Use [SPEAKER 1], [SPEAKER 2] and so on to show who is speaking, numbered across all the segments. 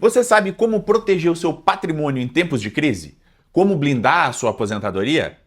[SPEAKER 1] Você sabe como proteger o seu patrimônio em tempos de crise? Como blindar a sua aposentadoria?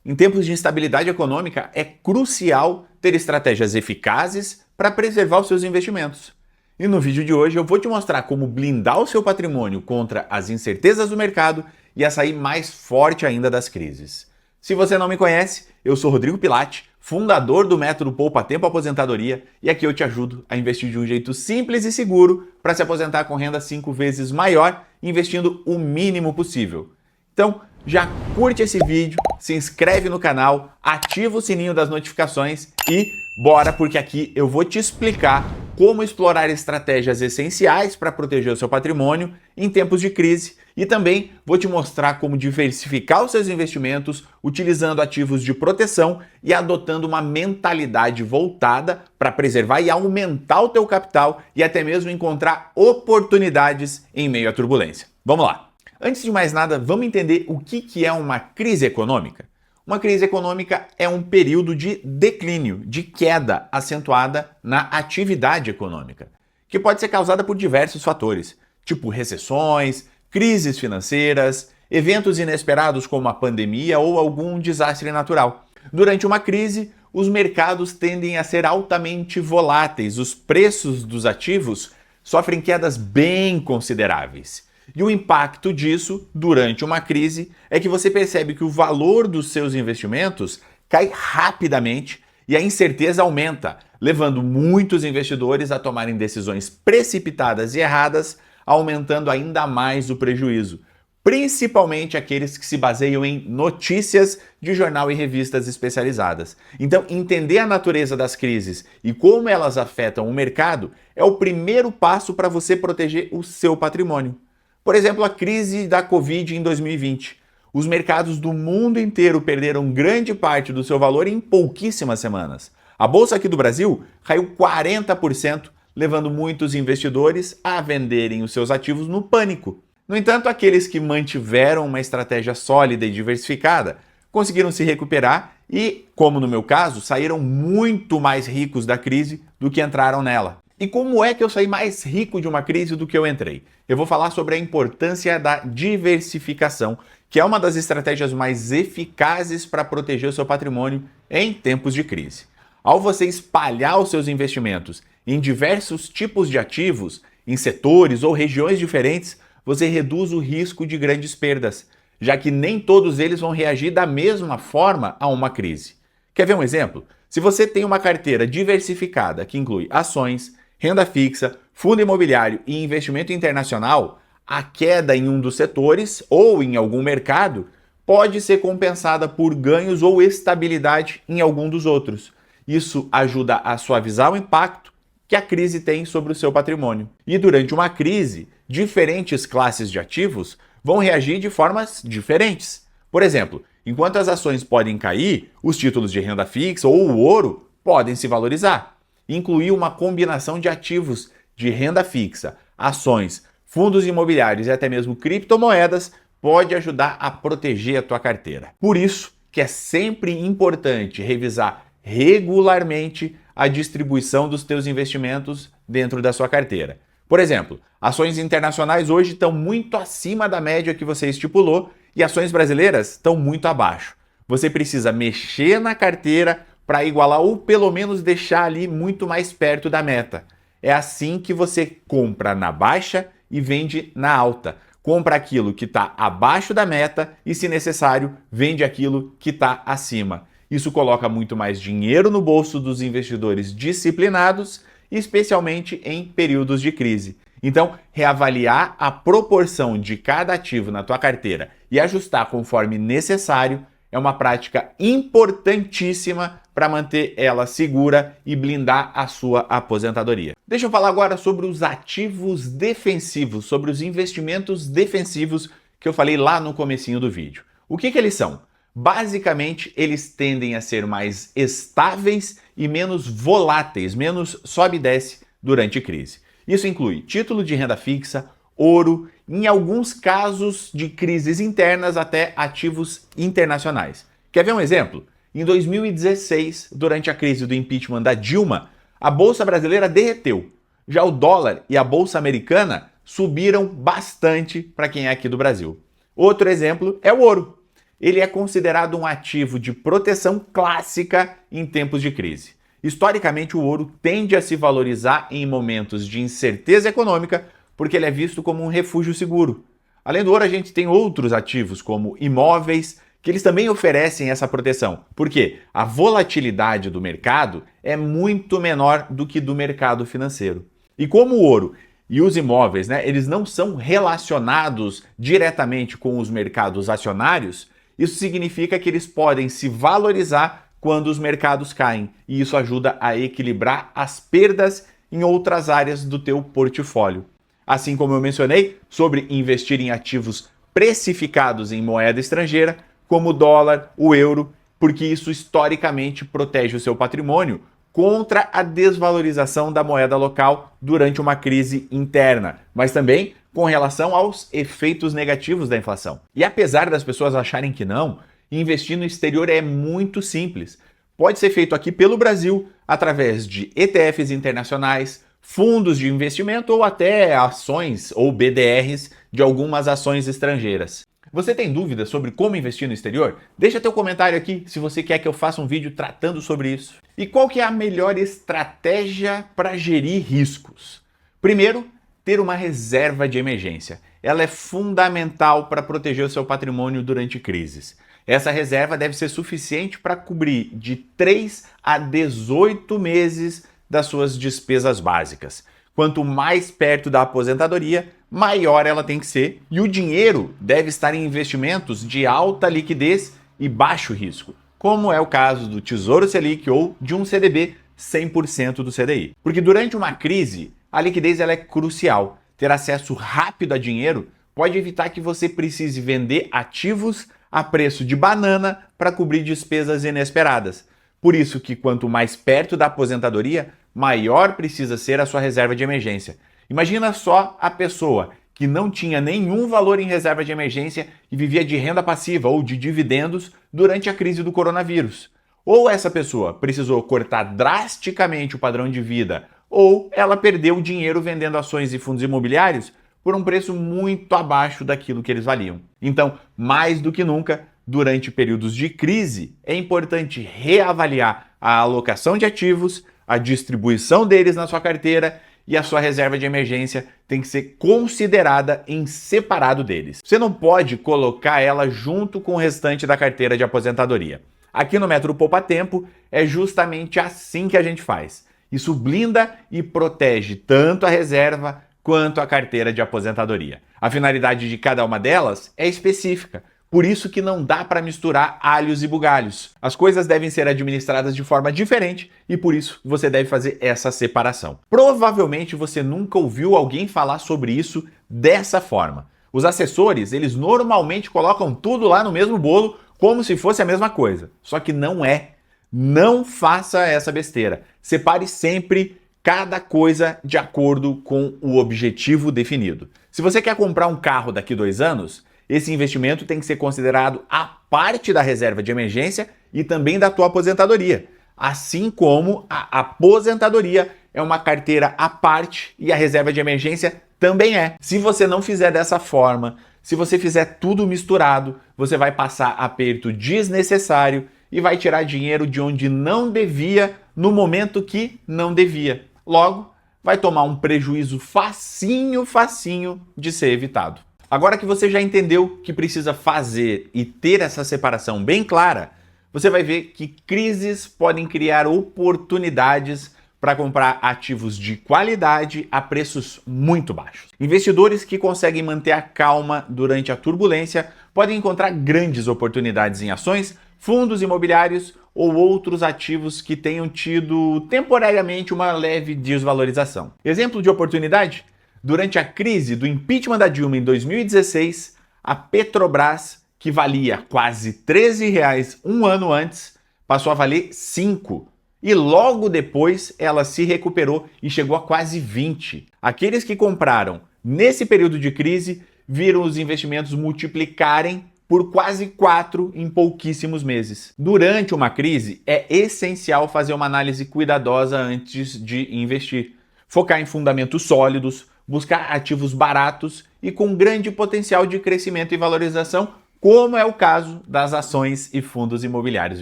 [SPEAKER 1] Em tempos de instabilidade econômica, é crucial ter estratégias eficazes para preservar os seus investimentos. E no vídeo de hoje eu vou te mostrar como blindar o seu patrimônio contra as incertezas do mercado e a sair mais forte ainda das crises. Se você não me conhece, eu sou Rodrigo Pilati, fundador do método Poupa Tempo Aposentadoria, e aqui eu te ajudo a investir de um jeito simples e seguro para se aposentar com renda 5 vezes maior, investindo o mínimo possível. Então, já curte esse vídeo, se inscreve no canal, ativa o sininho das notificações e bora, porque aqui eu vou te explicar como explorar estratégias essenciais para proteger o seu patrimônio em tempos de crise e também vou te mostrar como diversificar os seus investimentos utilizando ativos de proteção e adotando uma mentalidade voltada para preservar e aumentar o teu capital e até mesmo encontrar oportunidades em meio à turbulência. Vamos lá! Antes de mais nada, vamos entender o que é uma crise econômica? Uma crise econômica é um período de declínio, de queda acentuada na atividade econômica, que pode ser causada por diversos fatores, tipo recessões, crises financeiras, eventos inesperados como a pandemia ou algum desastre natural. Durante uma crise, os mercados tendem a ser altamente voláteis, os preços dos ativos sofrem quedas bem consideráveis. E o impacto disso, durante uma crise, é que você percebe que o valor dos seus investimentos cai rapidamente e a incerteza aumenta, levando muitos investidores a tomarem decisões precipitadas e erradas, aumentando ainda mais o prejuízo, principalmente aqueles que se baseiam em notícias de jornal e revistas especializadas. Então, entender a natureza das crises e como elas afetam o mercado é o primeiro passo para você proteger o seu patrimônio. Por exemplo, a crise da Covid em 2020. Os mercados do mundo inteiro perderam grande parte do seu valor em pouquíssimas semanas. A bolsa aqui do Brasil caiu 40%, levando muitos investidores a venderem os seus ativos no pânico. No entanto, aqueles que mantiveram uma estratégia sólida e diversificada conseguiram se recuperar e, como no meu caso, saíram muito mais ricos da crise do que entraram nela. E como é que eu saí mais rico de uma crise do que eu entrei? Eu vou falar sobre a importância da diversificação, que é uma das estratégias mais eficazes para proteger o seu patrimônio em tempos de crise. Ao você espalhar os seus investimentos em diversos tipos de ativos, em setores ou regiões diferentes, você reduz o risco de grandes perdas, já que nem todos eles vão reagir da mesma forma a uma crise. Quer ver um exemplo? Se você tem uma carteira diversificada que inclui ações, renda fixa, fundo imobiliário e investimento internacional, a queda em um dos setores ou em algum mercado pode ser compensada por ganhos ou estabilidade em algum dos outros. Isso ajuda a suavizar o impacto que a crise tem sobre o seu patrimônio. E durante uma crise, diferentes classes de ativos vão reagir de formas diferentes. Por exemplo, enquanto as ações podem cair, os títulos de renda fixa ou o ouro podem se valorizar. Incluir uma combinação de ativos de renda fixa, ações, fundos imobiliários e até mesmo criptomoedas pode ajudar a proteger a tua carteira. Por isso que é sempre importante revisar regularmente a distribuição dos teus investimentos dentro da sua carteira. Por exemplo, ações internacionais hoje estão muito acima da média que você estipulou e ações brasileiras estão muito abaixo. Você precisa mexer na carteira para igualar ou pelo menos deixar ali muito mais perto da meta. É assim que você compra na baixa e vende na alta. Compra aquilo que está abaixo da meta e, se necessário, vende aquilo que está acima. Isso coloca muito mais dinheiro no bolso dos investidores disciplinados, especialmente em períodos de crise. Então, reavaliar a proporção de cada ativo na tua carteira e ajustar conforme necessário é uma prática importantíssima para manter ela segura e blindar a sua aposentadoria. Deixa eu falar agora sobre os ativos defensivos, sobre os investimentos defensivos que eu falei lá no comecinho do vídeo. O que eles são? Basicamente, eles tendem a ser mais estáveis e menos voláteis, menos sobe e desce durante crise. Isso inclui título de renda fixa, ouro, em alguns casos de crises internas até ativos internacionais. Quer ver um exemplo? Em 2016, durante a crise do impeachment da Dilma, a bolsa brasileira derreteu. Já o dólar e a bolsa americana subiram bastante para quem é aqui do Brasil. Outro exemplo é o ouro. Ele é considerado um ativo de proteção clássica em tempos de crise. Historicamente, o ouro tende a se valorizar em momentos de incerteza econômica porque ele é visto como um refúgio seguro. Além do ouro, a gente tem outros ativos como imóveis, que eles também oferecem essa proteção, porque a volatilidade do mercado é muito menor do que do mercado financeiro. E como o ouro e os imóveis, eles não são relacionados diretamente com os mercados acionários, isso significa que eles podem se valorizar quando os mercados caem, e isso ajuda a equilibrar as perdas em outras áreas do teu portfólio. Assim como eu mencionei sobre investir em ativos precificados em moeda estrangeira, como o dólar, o euro, porque isso historicamente protege o seu patrimônio contra a desvalorização da moeda local durante uma crise interna, mas também com relação aos efeitos negativos da inflação. E apesar das pessoas acharem que não, investir no exterior é muito simples. Pode ser feito aqui pelo Brasil, através de ETFs internacionais, fundos de investimento ou até ações ou BDRs de algumas ações estrangeiras. Você tem dúvidas sobre como investir no exterior? Deixa teu comentário aqui se você quer que eu faça um vídeo tratando sobre isso. E qual que é a melhor estratégia para gerir riscos? Primeiro, ter uma reserva de emergência. Ela é fundamental para proteger o seu patrimônio durante crises. Essa reserva deve ser suficiente para cobrir de 3 a 18 meses das suas despesas básicas. Quanto mais perto da aposentadoria, maior ela tem que ser, e o dinheiro deve estar em investimentos de alta liquidez e baixo risco, como é o caso do Tesouro Selic ou de um CDB 100% do CDI. Porque durante uma crise, a liquidez ela é crucial. Ter acesso rápido a dinheiro pode evitar que você precise vender ativos a preço de banana para cobrir despesas inesperadas. Por isso que quanto mais perto da aposentadoria, maior precisa ser a sua reserva de emergência. Imagina só a pessoa que não tinha nenhum valor em reserva de emergência e vivia de renda passiva ou de dividendos durante a crise do coronavírus. Ou essa pessoa precisou cortar drasticamente o padrão de vida, ou ela perdeu dinheiro vendendo ações e fundos imobiliários por um preço muito abaixo daquilo que eles valiam. Então, mais do que nunca, durante períodos de crise, é importante reavaliar a alocação de ativos, a distribuição deles na sua carteira e a sua reserva de emergência tem que ser considerada em separado deles. Você não pode colocar ela junto com o restante da carteira de aposentadoria. Aqui no Método Poupa Tempo é justamente assim que a gente faz. Isso blinda e protege tanto a reserva quanto a carteira de aposentadoria. A finalidade de cada uma delas é específica. Por isso que não dá para misturar alhos e bugalhos. As coisas devem ser administradas de forma diferente e por isso você deve fazer essa separação. Provavelmente você nunca ouviu alguém falar sobre isso dessa forma. Os assessores, eles normalmente colocam tudo lá no mesmo bolo como se fosse a mesma coisa. Só que não é. Não faça essa besteira. Separe sempre cada coisa de acordo com o objetivo definido. Se você quer comprar um carro daqui a 2 anos, esse investimento tem que ser considerado a parte da reserva de emergência e também da tua aposentadoria. Assim como a aposentadoria é uma carteira à parte e a reserva de emergência também é. Se você não fizer dessa forma, se você fizer tudo misturado, você vai passar aperto desnecessário e vai tirar dinheiro de onde não devia no momento que não devia. Logo, vai tomar um prejuízo facinho de ser evitado. Agora que você já entendeu que precisa fazer e ter essa separação bem clara, você vai ver que crises podem criar oportunidades para comprar ativos de qualidade a preços muito baixos. Investidores que conseguem manter a calma durante a turbulência podem encontrar grandes oportunidades em ações, fundos imobiliários ou outros ativos que tenham tido temporariamente uma leve desvalorização. Exemplo de oportunidade? Durante a crise do impeachment da Dilma em 2016, a Petrobras, que valia quase R$13 um ano antes, passou a valer 5. E logo depois ela se recuperou e chegou a quase 20. Aqueles que compraram nesse período de crise viram os investimentos multiplicarem por quase 4 em pouquíssimos meses. Durante uma crise, é essencial fazer uma análise cuidadosa antes de investir. Focar em fundamentos sólidos, buscar ativos baratos e com grande potencial de crescimento e valorização, como é o caso das ações e fundos imobiliários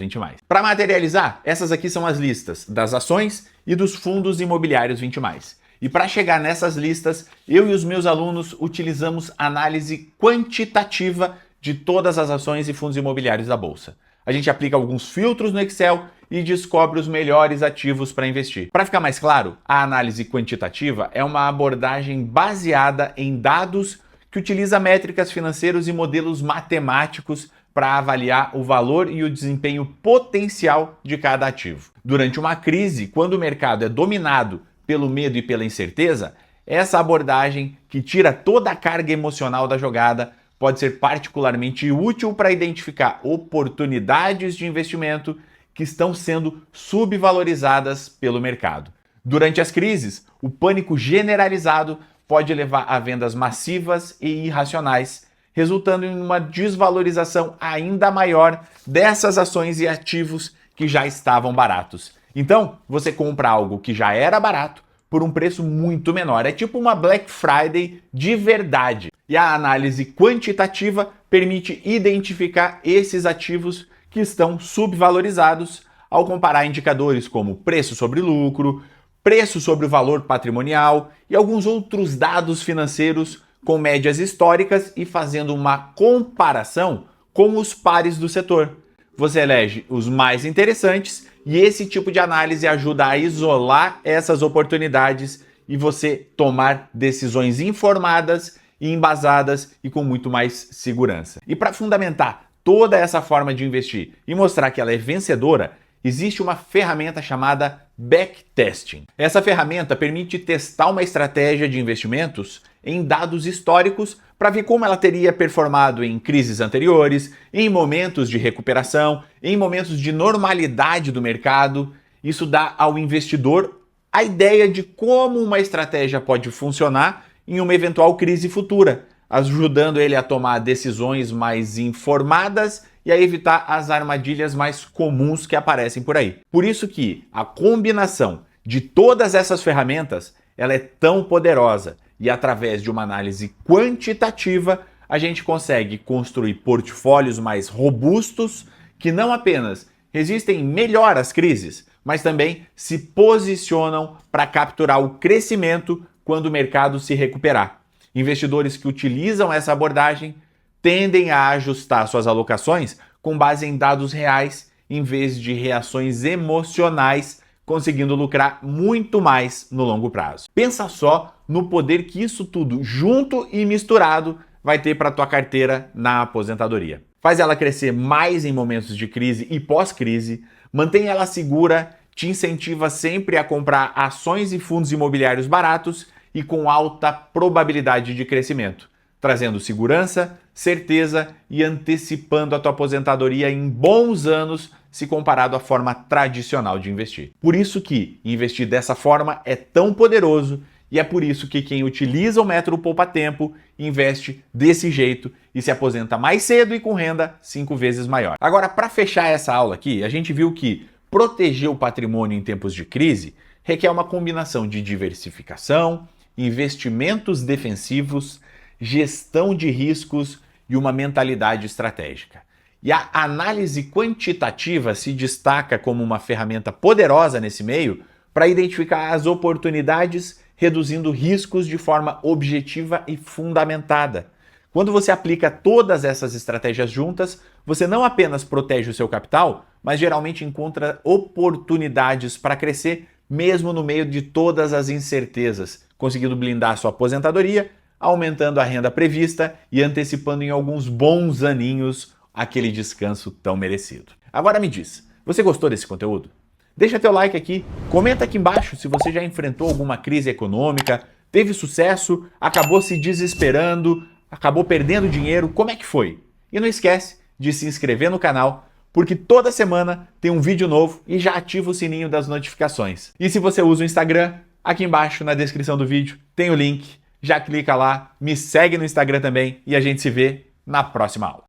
[SPEAKER 1] 20+. Para materializar, essas aqui são as listas das ações e dos fundos imobiliários 20+. E para chegar nessas listas, eu e os meus alunos utilizamos análise quantitativa de todas as ações e fundos imobiliários da Bolsa. A gente aplica alguns filtros no Excel e descobre os melhores ativos para investir. Para ficar mais claro, a análise quantitativa é uma abordagem baseada em dados que utiliza métricas financeiras e modelos matemáticos para avaliar o valor e o desempenho potencial de cada ativo. Durante uma crise, quando o mercado é dominado pelo medo e pela incerteza, essa abordagem, que tira toda a carga emocional da jogada, pode ser particularmente útil para identificar oportunidades de investimento que estão sendo subvalorizadas pelo mercado. Durante as crises, o pânico generalizado pode levar a vendas massivas e irracionais, resultando em uma desvalorização ainda maior dessas ações e ativos que já estavam baratos. Então, você compra algo que já era barato por um preço muito menor. É tipo uma Black Friday de verdade. E a análise quantitativa permite identificar esses ativos que estão subvalorizados ao comparar indicadores como preço sobre lucro, preço sobre o valor patrimonial e alguns outros dados financeiros com médias históricas e fazendo uma comparação com os pares do setor. Você elege os mais interessantes e esse tipo de análise ajuda a isolar essas oportunidades e você tomar decisões informadas e embasadas e com muito mais segurança. E para fundamentar toda essa forma de investir e mostrar que ela é vencedora, existe uma ferramenta chamada backtesting. Essa ferramenta permite testar uma estratégia de investimentos em dados históricos para ver como ela teria performado em crises anteriores, em momentos de recuperação, em momentos de normalidade do mercado. Isso dá ao investidor a ideia de como uma estratégia pode funcionar em uma eventual crise futura, ajudando ele a tomar decisões mais informadas e a evitar as armadilhas mais comuns que aparecem por aí. Por isso que a combinação de todas essas ferramentas, ela é tão poderosa e através de uma análise quantitativa a gente consegue construir portfólios mais robustos que não apenas resistem melhor às crises, mas também se posicionam para capturar o crescimento quando o mercado se recuperar. Investidores que utilizam essa abordagem tendem a ajustar suas alocações com base em dados reais em vez de reações emocionais, conseguindo lucrar muito mais no longo prazo. Pensa só no poder que isso tudo, junto e misturado, vai ter para a tua carteira na aposentadoria. Faz ela crescer mais em momentos de crise e pós-crise, mantém ela segura, te incentiva sempre a comprar ações e fundos imobiliários baratos e com alta probabilidade de crescimento, trazendo segurança, certeza e antecipando a tua aposentadoria em bons anos se comparado à forma tradicional de investir. Por isso que investir dessa forma é tão poderoso e é por isso que quem utiliza o método Poupa Tempo investe desse jeito e se aposenta mais cedo e com renda 5 vezes maior. Agora, para fechar essa aula aqui, a gente viu que proteger o patrimônio em tempos de crise requer uma combinação de diversificação, investimentos defensivos, gestão de riscos e uma mentalidade estratégica. E a análise quantitativa se destaca como uma ferramenta poderosa nesse meio para identificar as oportunidades, reduzindo riscos de forma objetiva e fundamentada. Quando você aplica todas essas estratégias juntas, você não apenas protege o seu capital, mas geralmente encontra oportunidades para crescer mesmo no meio de todas as incertezas, conseguindo blindar sua aposentadoria, aumentando a renda prevista e antecipando em alguns bons aninhos aquele descanso tão merecido. Agora me diz, você gostou desse conteúdo? Deixa teu like aqui, comenta aqui embaixo se você já enfrentou alguma crise econômica, teve sucesso, acabou se desesperando, acabou perdendo dinheiro, como é que foi? E não esquece de se inscrever no canal, porque toda semana tem um vídeo novo e já ativa o sininho das notificações. E se você usa o Instagram, aqui embaixo na descrição do vídeo tem o link, já clica lá, me segue no Instagram também e a gente se vê na próxima aula.